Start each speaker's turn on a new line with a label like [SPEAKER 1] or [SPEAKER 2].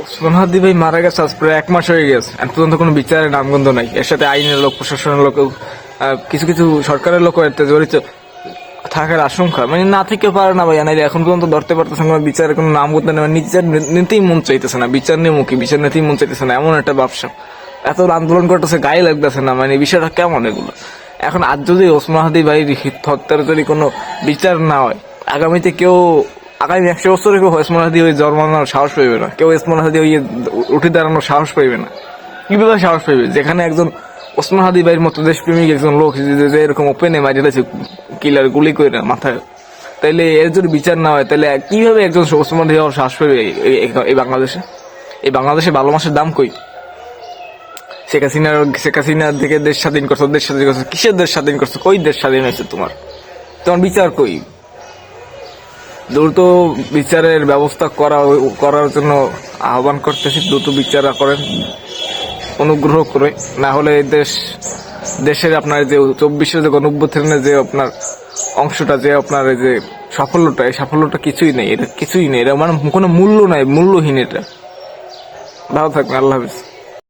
[SPEAKER 1] ওসমান হাদি ভাই মারা গেছে আজ প্রায় 1 মাস হয়ে গেছে, এখন পর্যন্ত কোনো বিচারের নামগন্ধ নাই। এর সাথে আইনের লোক, প্রশাসনের লোক, কিছু কিছু সরকারের লোক এতে জড়িত থাকার আশঙ্কা, মানে না থেকে পারে না ভাই। নাইলে এখন পর্যন্ত ধরতে পারতেছে না, বিচারের কোনো নামগন্ধ নেই, বিচার নিতেই মন চাইতেছে না, বিচার নিয়ে মুখী, বিচার নিতেই মন চাইতেছে না, এমন একটা ব্যবসা। এত আন্দোলন করতেছে, গায়ে লাগতেছে না, মানে বিষয়টা কেমন এগুলো। এখন আজ যদি ওসমান হাদি ভাই হত্যার যদি কোনো বিচার না হয়, আগামীতে আগামী 100 বছরে কেউ ওসমান হাদি ওই জন্মানোর সাহস পাইবে না, কেউ ওসমান হাদি ওই উঠে দাঁড়ানোর সাহস পাইবে না। কিভাবে সাহস পাইবে যেখানে একজন ওসমান হাদি ভাইয়ের মতো দেশপ্রেমিক একজন লোক যে এরকম ওপেনে মারি দিয়েছে কিলার গুলি করে মাথায়, তাইলে এর যদি বিচার না হয় তাহলে কিভাবে একজন ওসমান হাদি হওয়ার সাহস পাইবে এই বাংলাদেশে? এই বাংলাদেশে ভালো মাসের দাম কই? শেখ হাসিনা থেকে দেশ স্বাধীন করছো, কিসের দেশ স্বাধীন করছো? কই দেশ স্বাধীন হয়েছে তোমার? তোমার বিচার কই? দ্রুত বিচারের ব্যবস্থা করার জন্য আহ্বান করতেছি, দ্রুত বিচার করেন অনুগ্রহ করে, না হলে দেশের আপনার যে 24 যে গণঅভ্যুত্থানের যে আপনার অংশটা, যে আপনার এই যে সাফল্যটা, এই সাফল্যটা কিছুই নেই, এটা কিছুই নেই, এটা মানে কোনো মূল্য নাই, মূল্যহীন এটা। ভালো থাকবেন, আল্লাহ হাফিজ।